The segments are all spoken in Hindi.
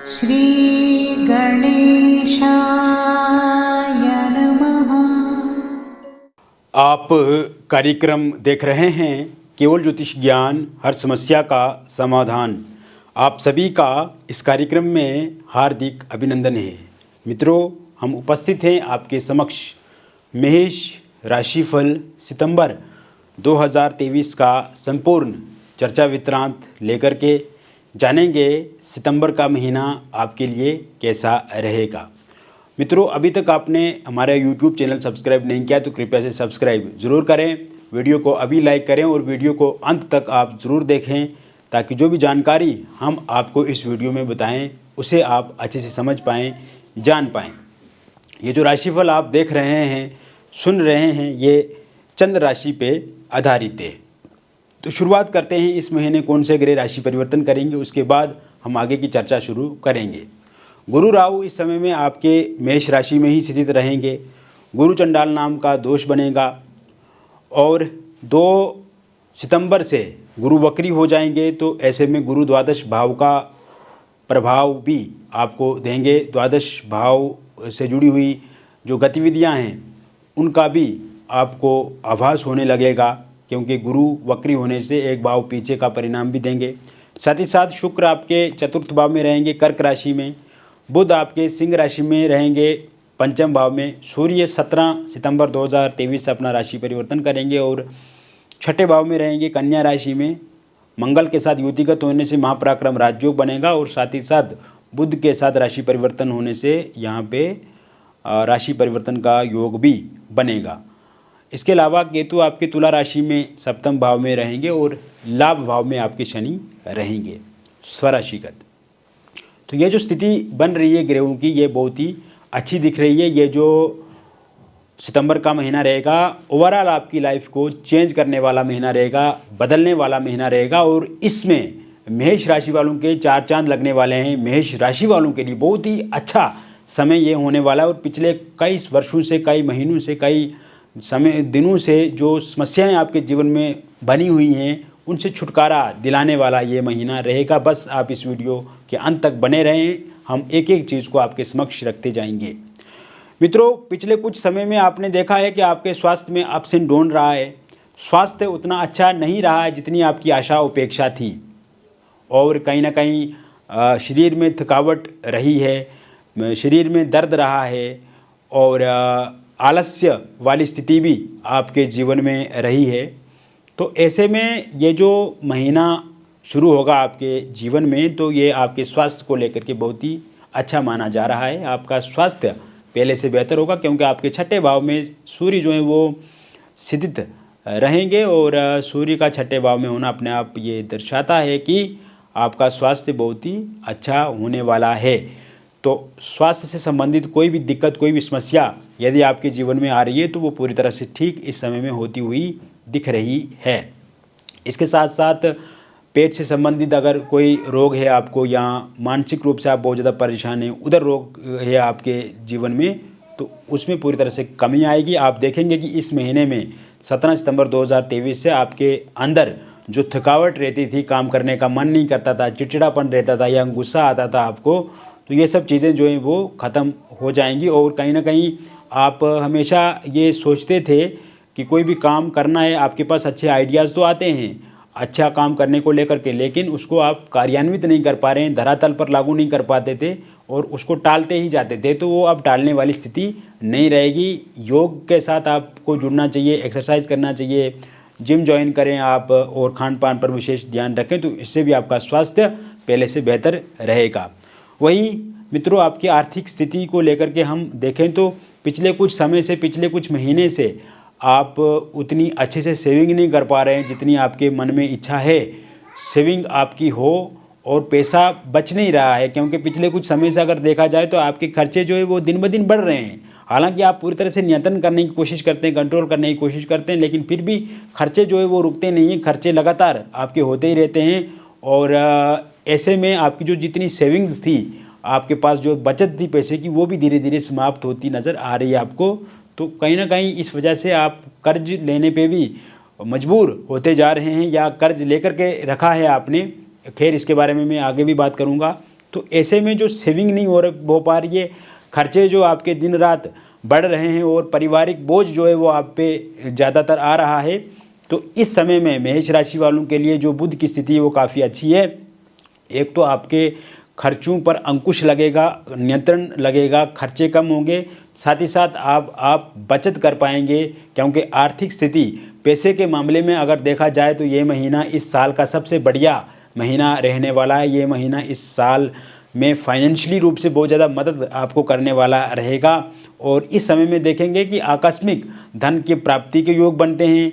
श्री गणेशाय नमः। आप कार्यक्रम देख रहे हैं केवल ज्योतिष ज्ञान, हर समस्या का समाधान। आप सभी का इस कार्यक्रम में हार्दिक अभिनंदन है। मित्रों, हम उपस्थित हैं आपके समक्ष मेष राशिफल सितंबर 2023 का संपूर्ण चर्चा विवरांत लेकर के जानेंगे सितंबर का महीना आपके लिए कैसा रहेगा। मित्रों, अभी तक आपने हमारा YouTube चैनल सब्सक्राइब नहीं किया तो कृपया से सब्सक्राइब ज़रूर करें। वीडियो को अभी लाइक करें और वीडियो को अंत तक आप ज़रूर देखें ताकि जो भी जानकारी हम आपको इस वीडियो में बताएं उसे आप अच्छे से समझ पाएँ, जान पाएँ। ये जो राशिफल आप देख रहे हैं, सुन रहे हैं, ये चंद्र राशि पे आधारित है। तो शुरुआत करते हैं इस महीने कौन से ग्रह राशि परिवर्तन करेंगे, उसके बाद हम आगे की चर्चा शुरू करेंगे। गुरु राहु इस समय में आपके मेष राशि में ही स्थित रहेंगे। गुरु चंडाल नाम का दोष बनेगा और 2 सितंबर से गुरु वक्री हो जाएंगे। तो ऐसे में गुरु द्वादश भाव का प्रभाव भी आपको देंगे। द्वादश भाव से जुड़ी हुई जो गतिविधियां हैं उनका भी आपको आभास होने लगेगा, क्योंकि गुरु वक्री होने से एक भाव पीछे का परिणाम भी देंगे। साथ ही साथ शुक्र आपके चतुर्थ भाव में रहेंगे कर्क राशि में, बुध आपके सिंह राशि में रहेंगे पंचम भाव में, सूर्य 17 सितंबर 2023 से अपना राशि परिवर्तन करेंगे और छठे भाव में रहेंगे कन्या राशि में। मंगल के साथ युतिगत होने से महापराक्रम राजयोग बनेगा और साथ ही साथ बुध के साथ राशि परिवर्तन होने से यहाँ पे राशि परिवर्तन का योग भी बनेगा। इसके अलावा केतु आपके तुला राशि में सप्तम भाव में रहेंगे और लाभ भाव में आपके शनि रहेंगे स्वराशिगत। तो ये जो स्थिति बन रही है ग्रहों की, ये बहुत ही अच्छी दिख रही है। ये जो सितंबर का महीना रहेगा ओवरऑल आपकी लाइफ को चेंज करने वाला महीना रहेगा, बदलने वाला महीना रहेगा। और इसमें मेष राशि वालों के 4 चांद लगने वाले हैं। मेष राशि वालों के लिए बहुत ही अच्छा समय ये होने वाला है और पिछले कई वर्षों से, कई महीनों से, कई दिनों से जो समस्याएं आपके जीवन में बनी हुई हैं उनसे छुटकारा दिलाने वाला ये महीना रहेगा। बस आप इस वीडियो के अंत तक बने रहें, हम एक एक चीज़ को आपके समक्ष रखते जाएंगे। मित्रों, पिछले कुछ समय में आपने देखा है कि आपके स्वास्थ्य में अप्स एंड डाउन रहा है। स्वास्थ्य उतना अच्छा नहीं रहा है जितनी आपकी आशा अपेक्षा थी और कहीं ना कहीं शरीर में थकावट रही है, शरीर में दर्द रहा है और आलस्य वाली स्थिति भी आपके जीवन में रही है। तो ऐसे में ये जो महीना शुरू होगा आपके जीवन में, तो ये आपके स्वास्थ्य को लेकर के बहुत ही अच्छा माना जा रहा है। आपका स्वास्थ्य पहले से बेहतर होगा क्योंकि आपके छठे भाव में सूर्य जो है वो स्थित रहेंगे और सूर्य का छठे भाव में होना अपने आप ये दर्शाता है कि आपका स्वास्थ्य बहुत ही अच्छा होने वाला है। तो स्वास्थ्य से संबंधित कोई भी दिक्कत, कोई भी समस्या यदि आपके जीवन में आ रही है तो वो पूरी तरह से ठीक इस समय में होती हुई दिख रही है। इसके साथ साथ पेट से संबंधित अगर कोई रोग है आपको या मानसिक रूप से आप बहुत ज़्यादा परेशान हैं, उधर रोग है आपके जीवन में, तो उसमें पूरी तरह से कमी आएगी। आप देखेंगे कि इस महीने में 17 सितंबर 2023 से आपके अंदर जो थकावट रहती थी, काम करने का मन नहीं करता था, चिड़चिड़ापन रहता था या गुस्सा आता था आपको, तो ये सब चीज़ें जो हैं वो ख़त्म हो जाएंगी। और कहीं ना कहीं आप हमेशा ये सोचते थे कि कोई भी काम करना है, आपके पास अच्छे आइडियाज़ तो आते हैं अच्छा काम करने को लेकर के, लेकिन उसको आप कार्यान्वित नहीं कर पा रहे हैं, धरातल पर लागू नहीं कर पाते थे और उसको टालते ही जाते थे। तो वो अब टालने वाली स्थिति नहीं रहेगी। योग के साथ आपको जुड़ना चाहिए, एक्सरसाइज करना चाहिए, जिम ज्वाइन करें आप और खान पान पर विशेष ध्यान रखें, तो इससे भी आपका स्वास्थ्य पहले से बेहतर रहेगा। वही मित्रों, आपकी आर्थिक स्थिति को लेकर के हम देखें तो पिछले कुछ समय से, पिछले कुछ महीने से आप उतनी अच्छे से सेविंग नहीं कर पा रहे हैं जितनी आपके मन में इच्छा है सेविंग आपकी हो, और पैसा बच नहीं रहा है क्योंकि पिछले कुछ समय से अगर देखा जाए तो आपके खर्चे जो है वो दिन ब दिन बढ़ रहे हैं। हालांकि आप पूरी तरह से नियंत्रण करने की कोशिश करते हैं, कंट्रोल करने की कोशिश करते हैं, लेकिन फिर भी खर्चे जो है वो रुकते नहीं हैं, खर्चे लगातार आपके होते ही रहते हैं। और ऐसे में आपकी जो जितनी सेविंग्स थी, आपके पास जो बचत थी पैसे की, वो भी धीरे धीरे समाप्त होती नज़र आ रही है आपको। तो कहीं ना कहीं इस वजह से आप कर्ज लेने पे भी मजबूर होते जा रहे हैं या कर्ज लेकर के रखा है आपने। खैर, इसके बारे में मैं आगे भी बात करूंगा। तो ऐसे में जो सेविंग नहीं हो पा रही है, खर्चे जो आपके दिन रात बढ़ रहे हैं और पारिवारिक बोझ जो है वो आप पे ज़्यादातर आ रहा है, तो इस समय में मेष राशि वालों के लिए जो बुध की स्थिति है वो काफ़ी अच्छी है। एक तो आपके खर्चों पर अंकुश लगेगा, नियंत्रण लगेगा, खर्चे कम होंगे, साथ ही साथ आप बचत कर पाएंगे, क्योंकि आर्थिक स्थिति पैसे के मामले में अगर देखा जाए तो ये महीना इस साल का सबसे बढ़िया महीना रहने वाला है। ये महीना इस साल में फाइनेंशियली रूप से बहुत ज़्यादा मदद आपको करने वाला रहेगा और इस समय में देखेंगे कि आकस्मिक धन की प्राप्ति के योग बनते हैं।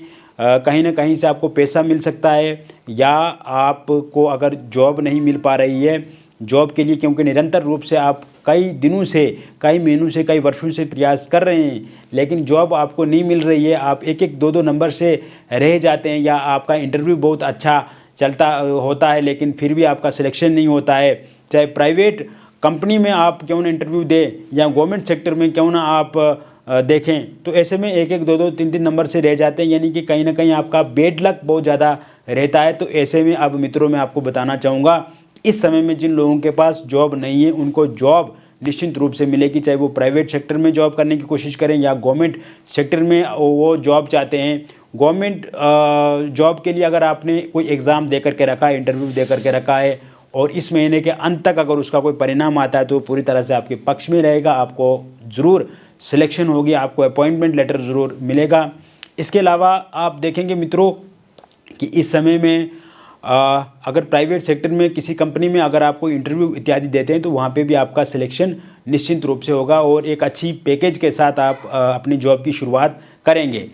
कहीं ना कहीं से आपको पैसा मिल सकता है, या आपको अगर जॉब नहीं मिल पा रही है, जॉब के लिए क्योंकि निरंतर रूप से आप कई दिनों से, कई महीनों से, कई वर्षों से प्रयास कर रहे हैं, लेकिन जॉब आपको नहीं मिल रही है, आप एक एक दो दो नंबर से रह जाते हैं, या आपका इंटरव्यू बहुत अच्छा चलता होता है लेकिन फिर भी आपका सिलेक्शन नहीं होता है। चाहे प्राइवेट कंपनी में आप क्यों ना इंटरव्यू दें या गवर्नमेंट सेक्टर में क्यों ना आप देखें, तो ऐसे में एक एक दो दो तीन तीन नंबर से रह जाते हैं, यानी कि कहीं ना कहीं आपका बेड लक बहुत ज़्यादा रहता है। तो ऐसे में अब मित्रों मैं आपको बताना चाहूँगा, इस समय में जिन लोगों के पास जॉब नहीं है उनको जॉब निश्चित रूप से मिलेगी, चाहे वो प्राइवेट सेक्टर में जॉब करने की कोशिश करें या गवर्नमेंट सेक्टर में वो जॉब चाहते हैं। गवर्नमेंट जॉब के लिए अगर आपने कोई एग्ज़ाम दे करके रखा है, इंटरव्यू दे करके रखा है और इस महीने के अंत तक अगर उसका कोई परिणाम आता है तो पूरी तरह से आपके पक्ष में रहेगा, आपको ज़रूर सिलेक्शन होगी, आपको अपॉइंटमेंट लेटर ज़रूर मिलेगा। इसके अलावा आप देखेंगे मित्रों कि इस समय में अगर प्राइवेट सेक्टर में किसी कंपनी में अगर आपको इंटरव्यू इत्यादि देते हैं तो वहाँ पे भी आपका सिलेक्शन निश्चित रूप से होगा और एक अच्छी पैकेज के साथ आप अपनी जॉब की शुरुआत करेंगे।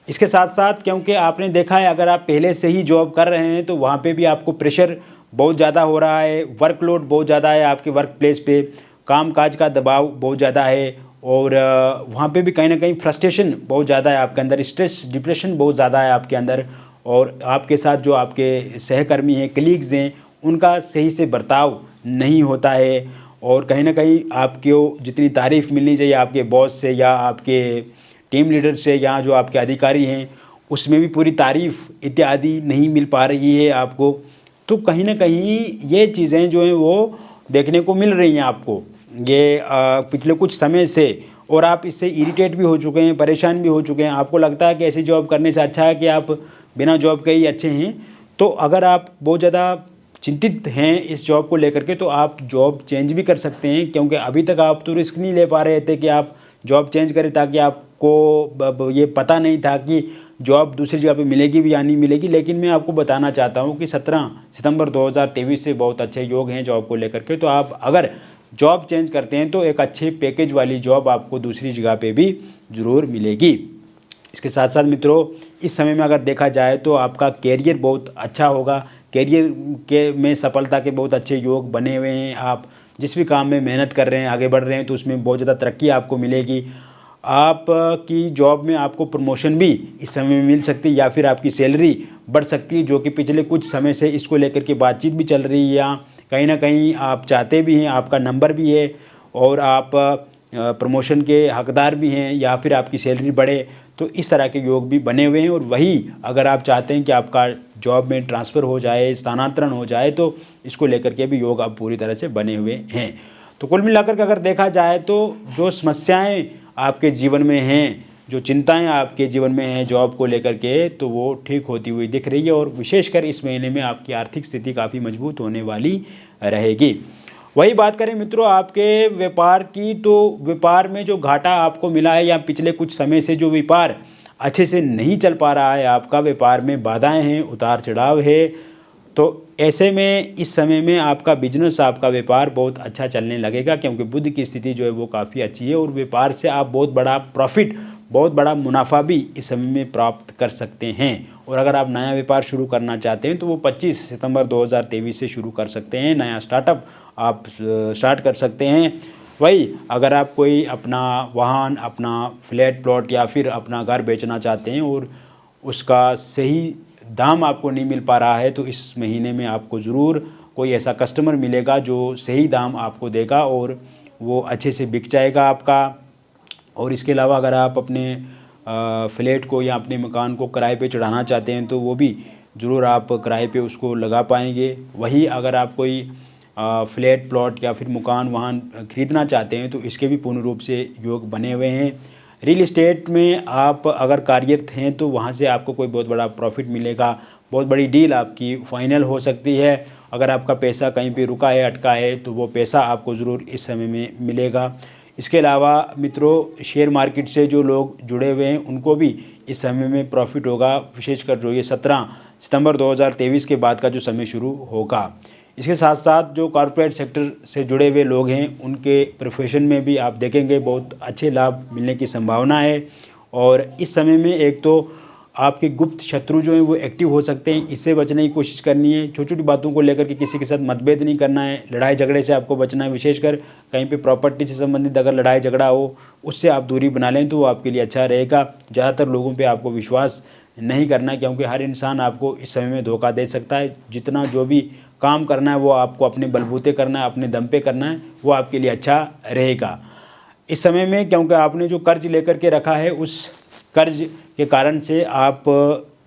इसके साथ साथ क्योंकि आपने देखा है अगर आप पहले से ही जॉब कर रहे हैं तो वहाँ पे भी आपको प्रेशर बहुत ज़्यादा हो रहा है, वर्कलोड बहुत ज़्यादा है, आपके वर्क प्लेस पे कामकाज का दबाव बहुत ज़्यादा है और वहाँ पे भी कहीं ना कहीं फ्रस्ट्रेशन बहुत ज़्यादा है आपके अंदर, स्ट्रेस डिप्रेशन बहुत ज़्यादा है आपके अंदर और आपके साथ जो आपके सहकर्मी हैं, कलीग्स हैं, उनका सही से बर्ताव नहीं होता है और कहीं ना कहीं आपको जितनी तारीफ़ मिलनी चाहिए आपके बॉस से या आपके टीम लीडर से या जो आपके अधिकारी हैं उसमें भी पूरी तारीफ़ इत्यादि नहीं मिल पा रही है आपको। तो कहीं ना कहीं ये चीज़ें जो हैं वो देखने को मिल रही हैं आपको ये पिछले कुछ समय से और आप इससे इरिटेट भी हो चुके हैं, परेशान भी हो चुके हैं। आपको लगता है कि ऐसी जॉब करने से अच्छा है कि आप बिना जॉब के ही अच्छे हैं। तो अगर आप बहुत ज़्यादा चिंतित हैं इस जॉब को लेकर के तो आप जॉब चेंज भी कर सकते हैं, क्योंकि अभी तक आप तो रिस्क नहीं ले पा रहे थे कि आप जॉब चेंज करें, ताकि आपको ये पता नहीं था कि जॉब दूसरी जगह पे मिलेगी भी या नहीं मिलेगी। लेकिन मैं आपको बताना चाहता हूँ कि 17 सितंबर 2023 से बहुत अच्छे योग हैं जॉब को लेकर के। तो आप अगर जॉब चेंज करते हैं तो एक अच्छे पैकेज वाली जॉब आपको दूसरी जगह पे भी ज़रूर मिलेगी। इसके साथ साथ मित्रों इस समय में अगर देखा जाए तो आपका कैरियर बहुत अच्छा होगा, कैरियर के में सफलता के बहुत अच्छे योग बने हुए हैं। आप जिस भी काम में मेहनत कर रहे हैं, आगे बढ़ रहे हैं तो उसमें बहुत ज़्यादा तरक्की आपको मिलेगी। आपकी जॉब में आपको प्रमोशन भी इस समय में मिल सकती है या फिर आपकी सैलरी बढ़ सकती है, जो कि पिछले कुछ समय से इसको लेकर के बातचीत भी चल रही है या कहीं ना कहीं आप चाहते भी हैं, आपका नंबर भी है और आप प्रमोशन के हकदार भी हैं या फिर आपकी सैलरी बढ़े। तो इस तरह के योग भी बने हुए हैं और वही अगर आप चाहते हैं कि आपका जॉब में ट्रांसफ़र हो जाए, स्थानांतरण हो जाए, तो इसको लेकर के भी योग अब पूरी तरह से बने हुए हैं। तो कुल मिलाकर के अगर देखा जाए तो जो समस्याएं आपके जीवन में हैं, जो चिंताएं आपके जीवन में हैं जॉब को लेकर के, तो वो ठीक होती हुई दिख रही है और विशेषकर इस महीने में आपकी आर्थिक स्थिति काफ़ी मजबूत होने वाली रहेगी। वही बात करें मित्रों आपके व्यापार की, तो व्यापार में जो घाटा आपको मिला है या पिछले कुछ समय से जो व्यापार अच्छे से नहीं चल पा रहा है, आपका व्यापार में बाधाएं हैं, उतार चढ़ाव है, तो ऐसे में इस समय में आपका बिजनेस, आपका व्यापार बहुत अच्छा चलने लगेगा, क्योंकि बुध की स्थिति जो है वो काफ़ी अच्छी है और व्यापार से आप बहुत बड़ा प्रॉफिट, बहुत बड़ा मुनाफा भी इस समय में प्राप्त कर सकते हैं। और अगर आप नया व्यापार शुरू करना चाहते हैं तो वो 25 सितंबर 2023 से शुरू कर सकते हैं। नया स्टार्टअप आप स्टार्ट कर सकते हैं। वही अगर आप कोई अपना वाहन, अपना फ्लैट प्लॉट या फिर अपना घर बेचना चाहते हैं और उसका सही दाम आपको नहीं मिल पा रहा है, तो इस महीने में आपको ज़रूर कोई ऐसा कस्टमर मिलेगा जो सही दाम आपको देगा और वो अच्छे से बिक जाएगा आपका। और इसके अलावा अगर आप अपने फ्लैट को या अपने मकान को किराए पे चढ़ाना चाहते हैं तो वो भी ज़रूर आप किराए पे उसको लगा पाएंगे। वही अगर आप कोई फ्लैट प्लॉट या फिर मकान वाहन खरीदना चाहते हैं तो इसके भी पूर्ण रूप से योग बने हुए हैं। रियल इस्टेट में आप अगर कार्यरत हैं तो वहाँ से आपको कोई बहुत बड़ा प्रॉफिट मिलेगा, बहुत बड़ी डील आपकी फाइनल हो सकती है। अगर आपका पैसा कहीं पे रुका है, अटका है, तो वो पैसा आपको ज़रूर इस समय में मिलेगा। इसके अलावा मित्रों, शेयर मार्केट से जो लोग जुड़े हुए हैं उनको भी इस समय में प्रॉफिट होगा, विशेषकर जो ये 17 सितंबर 2023 के बाद का जो समय शुरू होगा। इसके साथ साथ जो कॉर्पोरेट सेक्टर से जुड़े हुए लोग हैं उनके प्रोफेशन में भी आप देखेंगे बहुत अच्छे लाभ मिलने की संभावना है। और इस समय में एक तो आपके गुप्त शत्रु जो हैं वो एक्टिव हो सकते हैं, इससे बचने की कोशिश करनी है। छोटी छोटी बातों को लेकर के किसी के साथ मतभेद नहीं करना है, लड़ाई झगड़े से आपको बचना है। विशेषकर कहीं पे प्रॉपर्टी से संबंधित अगर लड़ाई झगड़ा हो उससे आप दूरी बना लें तो वो आपके लिए अच्छा रहेगा। ज़्यादातर लोगों पे आपको विश्वास नहीं करना है, क्योंकि हर इंसान आपको इस समय में धोखा दे सकता है। जितना जो भी काम करना है वो आपको अपने बलबूते करना है, अपने दम पे करना है, वो आपके लिए अच्छा रहेगा इस समय में। क्योंकि आपने जो कर्ज लेकर के रखा है उस कर्ज के कारण से आप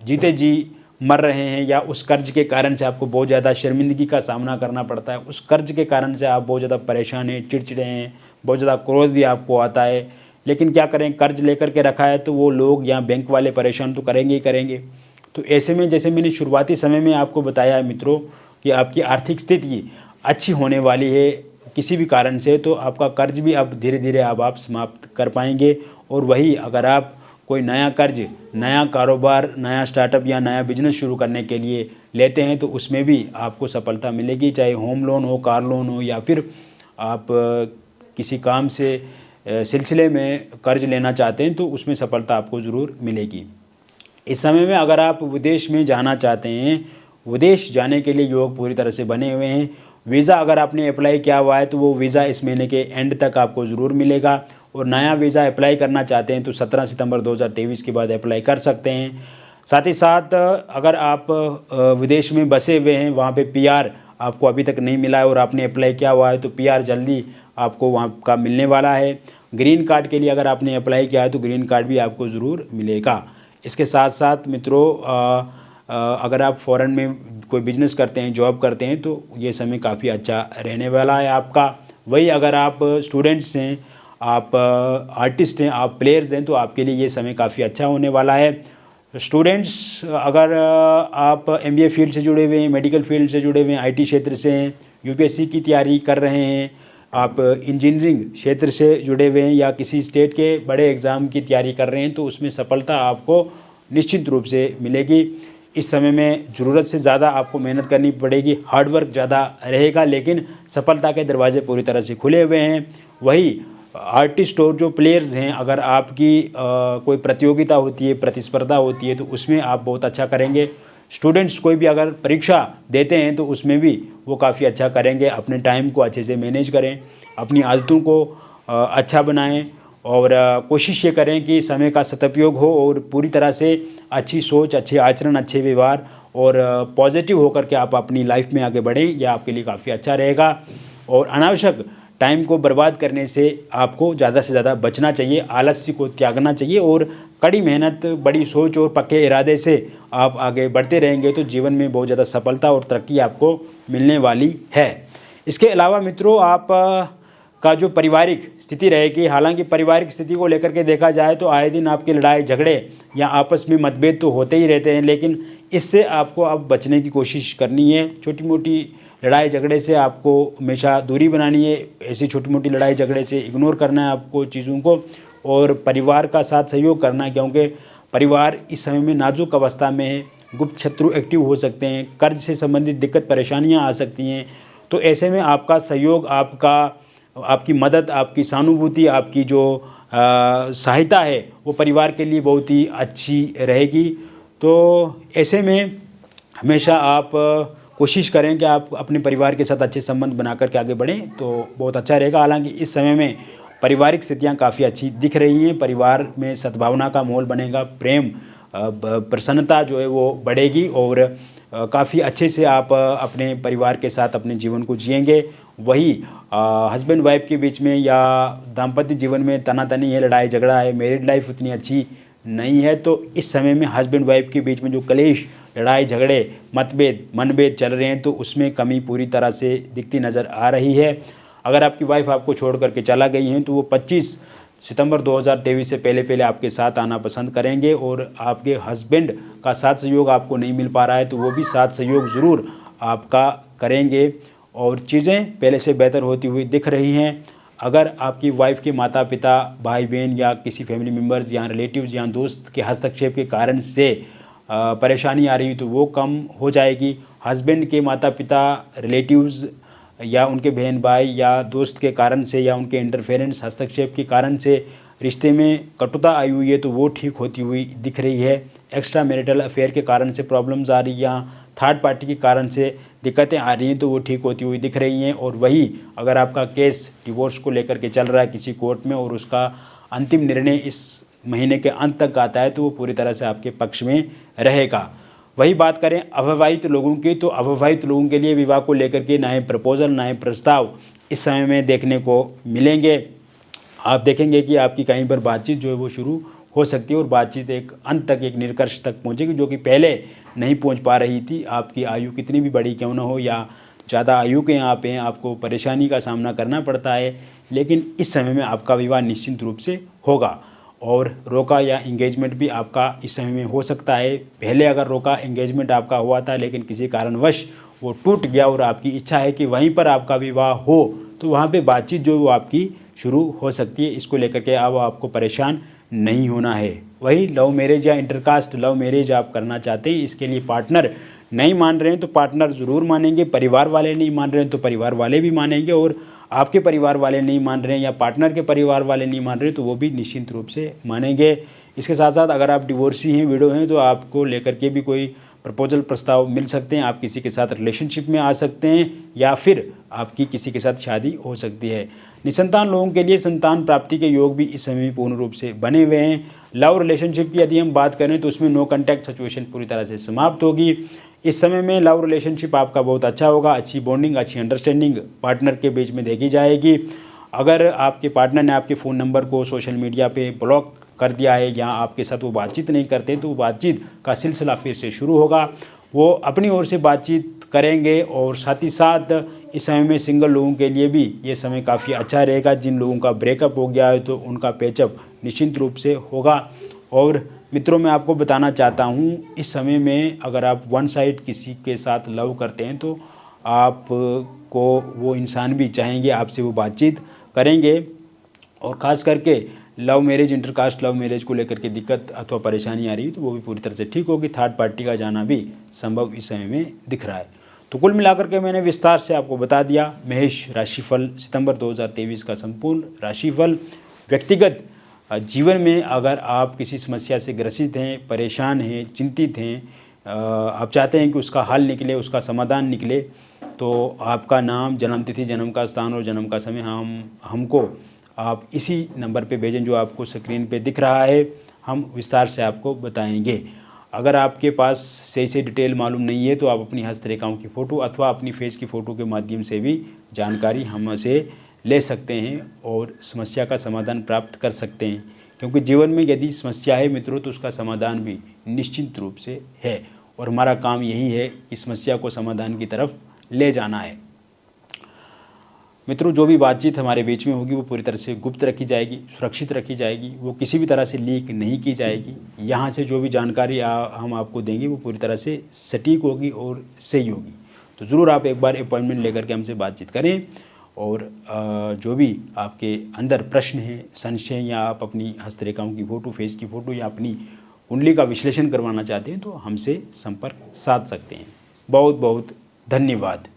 जीते जी मर रहे हैं, या उस कर्ज के कारण से आपको बहुत ज़्यादा शर्मिंदगी का सामना करना पड़ता है। उस कर्ज के कारण से आप बहुत ज़्यादा परेशान हैं, चिड़चिड़े हैं, बहुत ज़्यादा क्रोध भी आपको आता है। लेकिन क्या करें, कर्ज लेकर के रखा है तो वो लोग या बैंक वाले परेशान तो करेंगे ही करेंगे। तो ऐसे में जैसे मैंने शुरुआती समय में आपको बताया है मित्रों कि आपकी आर्थिक स्थिति अच्छी होने वाली है किसी भी कारण से, तो आपका कर्ज भी अब धीरे धीरे अब आप समाप्त कर पाएंगे। और वही अगर आप कोई नया कर्ज, नया कारोबार, नया स्टार्टअप या नया बिजनेस शुरू करने के लिए लेते हैं तो उसमें भी आपको सफलता मिलेगी। चाहे होम लोन हो, कार लोन हो, या फिर आप किसी काम से सिलसिले में कर्ज लेना चाहते हैं तो उसमें सफलता आपको ज़रूर मिलेगी। इस समय में अगर आप विदेश में जाना चाहते हैं, विदेश जाने के लिए योग पूरी तरह से बने हुए हैं। वीज़ा अगर आपने अप्लाई किया हुआ है तो वो वीज़ा इस महीने के एंड तक आपको ज़रूर मिलेगा। और नया वीज़ा अप्लाई करना चाहते हैं तो 17 सितंबर 2023 के बाद अप्लाई कर सकते हैं। साथ ही साथ अगर आप विदेश में बसे हुए हैं, वहाँ पे पीआर आपको अभी तक नहीं मिला है और आपने अप्लाई किया हुआ है तो पीआर जल्दी आपको वहाँ का मिलने वाला है। ग्रीन कार्ड के लिए अगर आपने अप्लाई किया है तो ग्रीन कार्ड भी आपको ज़रूर मिलेगा। इसके साथ साथ मित्रों, अगर आप फ़ॉरेन में कोई बिजनेस करते हैं, जॉब करते हैं तो ये समय काफ़ी अच्छा रहने वाला है आपका। वही अगर आप स्टूडेंट्स हैं, आप आर्टिस्ट हैं, आप प्लेयर्स हैं, तो आपके लिए ये समय काफ़ी अच्छा होने वाला है। स्टूडेंट्स अगर आप एमबीए फील्ड से जुड़े हुए हैं, मेडिकल फील्ड से जुड़े हुए हैं, आईटी क्षेत्र से हैं, यूपीएससी की तैयारी कर रहे हैं, आप इंजीनियरिंग क्षेत्र से जुड़े हुए हैं या किसी स्टेट के बड़े एग्ज़ाम की तैयारी कर रहे हैं तो उसमें सफलता आपको निश्चित रूप से मिलेगी। इस समय में ज़रूरत से ज़्यादा आपको मेहनत करनी पड़ेगी, हार्डवर्क ज़्यादा रहेगा, लेकिन सफलता के दरवाजे पूरी तरह से खुले हुए हैं। वही आर्टिस्ट और जो प्लेयर्स हैं, अगर आपकी कोई प्रतियोगिता होती है, प्रतिस्पर्धा होती है तो उसमें आप बहुत अच्छा करेंगे। स्टूडेंट्स कोई भी अगर परीक्षा देते हैं तो उसमें भी वो काफ़ी अच्छा करेंगे। अपने टाइम को अच्छे से मैनेज करें, अपनी आदतों को अच्छा बनाएं और कोशिश ये करें कि समय का सदुपयोग हो और पूरी तरह से अच्छी सोच, अच्छे आचरण, अच्छे व्यवहार और पॉजिटिव होकर के आप अपनी लाइफ में आगे बढ़ें। यह आपके लिए काफ़ी अच्छा रहेगा। और अनावश्यक टाइम को बर्बाद करने से आपको ज़्यादा से ज़्यादा बचना चाहिए, आलस्य को त्यागना चाहिए और कड़ी मेहनत, बड़ी सोच और पक्के इरादे से आप आगे बढ़ते रहेंगे तो जीवन में बहुत ज़्यादा सफलता और तरक्की आपको मिलने वाली है। इसके अलावा मित्रों, आप का जो पारिवारिक स्थिति रहेगी, हालांकि पारिवारिक स्थिति को लेकर के देखा जाए तो आए दिन आपके लड़ाई झगड़े या आपस में मतभेद तो होते ही रहते हैं, लेकिन इससे आपको अब बचने की कोशिश करनी है। छोटी मोटी लड़ाई झगड़े से आपको हमेशा दूरी बनानी है। ऐसी छोटी मोटी लड़ाई झगड़े से इग्नोर करना है आपको चीज़ों को और परिवार का साथ सहयोग करना है, क्योंकि परिवार इस समय में नाजुक अवस्था में है। गुप्त शत्रु एक्टिव हो सकते हैं, कर्ज से संबंधित दिक्कत परेशानियां आ सकती हैं। तो ऐसे में आपका सहयोग, आपकी मदद, आपकी सहानुभूति, आपकी जो सहायता है वो परिवार के लिए बहुत ही अच्छी रहेगी। तो ऐसे में हमेशा आप कोशिश करें कि आप अपने परिवार के साथ अच्छे संबंध बना करके आगे बढ़ें तो बहुत अच्छा रहेगा। हालांकि इस समय में पारिवारिक स्थितियां काफ़ी अच्छी दिख रही हैं, परिवार में सद्भावना का माहौल बनेगा, प्रेम, प्रसन्नता जो है वो बढ़ेगी और काफ़ी अच्छे से आप अपने परिवार के साथ अपने जीवन को जिएंगे। वही हस्बैंड वाइफ के बीच में या दाम्पत्य जीवन में तनातनी है, लड़ाई झगड़ा है, मैरिड लाइफ उतनी अच्छी नहीं है, तो इस समय में हस्बैंड वाइफ के बीच में जो कलेश लड़ाई झगड़े मतभेद मनभेद चल रहे हैं तो उसमें कमी पूरी तरह से दिखती नज़र आ रही है। अगर आपकी वाइफ आपको छोड़ करके चला गई हैं तो वो 25 सितंबर 2023 से पहले पहले आपके साथ आना पसंद करेंगे, और आपके हस्बैंड का साथ सहयोग आपको नहीं मिल पा रहा है तो वो भी साथ सहयोग ज़रूर आपका करेंगे और चीज़ें पहले से बेहतर होती हुई दिख रही हैं। अगर आपकी वाइफ के माता पिता भाई बहन या किसी फैमिली मेम्बर्स या रिलेटिव्स या दोस्त के हस्तक्षेप के कारण से परेशानी आ रही है तो वो कम हो जाएगी। हस्बैंड के माता पिता रिलेटिव्स या उनके बहन भाई या दोस्त के कारण से या उनके इंटरफेरेंस हस्तक्षेप के कारण से रिश्ते में कटुता आई हुई है तो वो ठीक होती हुई दिख रही है। एक्स्ट्रा मैरिटल अफेयर के कारण से प्रॉब्लम्स आ रही हैं या थर्ड पार्टी के कारण से दिक्कतें आ रही हैं तो वो ठीक होती हुई दिख रही हैं। और वही अगर आपका केस डिवोर्स को लेकर के चल रहा है किसी कोर्ट में और उसका अंतिम निर्णय इस महीने के अंत तक आता है तो वो पूरी तरह से आपके पक्ष में रहेगा। वही बात करें अविवाहित लोगों की, तो अविवाहित लोगों के लिए विवाह को लेकर के नए प्रपोजल नए प्रस्ताव इस समय में देखने को मिलेंगे। आप देखेंगे कि आपकी कहीं पर बातचीत जो है वो शुरू हो सकती है और बातचीत एक अंत तक एक निष्कर्ष तक पहुंचेगी जो कि पहले नहीं पहुंच पा रही थी। आपकी आयु कितनी भी बड़ी क्यों ना हो या ज़्यादा आयु के यहाँ पे आपको परेशानी का सामना करना पड़ता है, लेकिन इस समय में आपका विवाह निश्चित रूप से होगा। और रोका या इंगेजमेंट भी आपका इस समय में हो सकता है। पहले अगर रोका इंगेजमेंट आपका हुआ था लेकिन किसी कारणवश वो टूट गया और आपकी इच्छा है कि वहीं पर आपका विवाह हो तो वहाँ पे बातचीत जो वो आपकी शुरू हो सकती है। इसको लेकर के अब आपको परेशान नहीं होना है। वही लव मैरिज या इंटरकास्ट लव मैरिज आप करना चाहते हैं, इसके लिए पार्टनर नहीं मान रहे हैं तो पार्टनर ज़रूर मानेंगे, परिवार वाले नहीं मान रहे हैं तो परिवार वाले भी मानेंगे, और आपके परिवार वाले नहीं मान रहे हैं या पार्टनर के परिवार वाले नहीं मान रहे तो वो भी निश्चित रूप से मानेंगे। इसके साथ साथ अगर आप डिवोर्सी हैं विडो हैं तो आपको लेकर के भी कोई प्रपोजल प्रस्ताव मिल सकते हैं। आप किसी के साथ रिलेशनशिप में आ सकते हैं या फिर आपकी किसी के साथ शादी हो सकती है। निसंतान लोगों के लिए संतान प्राप्ति के योग भी इस समय पूर्ण रूप से बने हुए हैं। लव रिलेशनशिप की यदि हम बात करें तो उसमें नो कॉन्टैक्ट सिचुएशन पूरी तरह से समाप्त होगी। इस समय में लव रिलेशनशिप आपका बहुत अच्छा होगा, अच्छी बॉन्डिंग अच्छी अंडरस्टैंडिंग पार्टनर के बीच में देखी जाएगी। अगर आपके पार्टनर ने आपके फ़ोन नंबर को सोशल मीडिया पे ब्लॉक कर दिया है या आपके साथ वो बातचीत नहीं करते तो वो बातचीत का सिलसिला फिर से शुरू होगा। वो अपनी ओर से बातचीत करेंगे और साथ ही साथ इस समय में सिंगल लोगों के लिए भी ये समय काफ़ी अच्छा रहेगा। जिन लोगों का ब्रेकअप हो गया है तो उनका पैचअप निश्चित रूप से होगा। और मित्रों मैं आपको बताना चाहता हूँ इस समय में अगर आप वन साइड किसी के साथ लव करते हैं तो आपको वो इंसान भी चाहेंगे आपसे वो बातचीत करेंगे। और ख़ास करके love marriage intercaste love marriage को लेकर के दिक्कत अथवा परेशानी आ रही है तो वो भी पूरी तरह से ठीक होगी। थर्ड पार्टी का जाना भी संभव इस समय में दिख रहा है। तो कुल मिलाकर के मैंने विस्तार से आपको बता दिया मेष राशिफल सितंबर 2023 का संपूर्ण राशिफल। व्यक्तिगत जीवन में अगर आप किसी समस्या से ग्रसित हैं, परेशान हैं, चिंतित हैं, आप चाहते हैं कि उसका हल निकले, उसका समाधान निकले, तो आपका नाम, जन्मतिथि, जन्म का स्थान और जन्म का समय हमको आप इसी नंबर पे भेजें जो आपको स्क्रीन पे दिख रहा है। हम विस्तार से आपको बताएंगे। अगर आपके पास सही से डिटेल मालूम नहीं है तो आप अपनी हस्तरेखाओं की फ़ोटो अथवा अपनी फेस की फ़ोटो के माध्यम से भी जानकारी हमसे ले सकते हैं और समस्या का समाधान प्राप्त कर सकते हैं। क्योंकि जीवन में यदि समस्या है मित्रों तो उसका समाधान भी निश्चित रूप से है और हमारा काम यही है कि समस्या को समाधान की तरफ ले जाना है। मित्रों जो भी बातचीत हमारे बीच में होगी वो पूरी तरह से गुप्त रखी जाएगी, सुरक्षित रखी जाएगी, वो किसी भी तरह से लीक नहीं की जाएगी। यहाँ से जो भी जानकारी हम आपको देंगे वो पूरी तरह से सटीक होगी और सही होगी। तो ज़रूर आप एक बार अपॉइंटमेंट लेकर के हमसे बातचीत करें और जो भी आपके अंदर प्रश्न हैं, संशय या आप अपनी हस्तरेखाओं की फ़ोटो, फेस की फ़ोटो या अपनी कुंडली का विश्लेषण करवाना चाहते हैं तो हमसे संपर्क साध सकते हैं। बहुत बहुत धन्यवाद।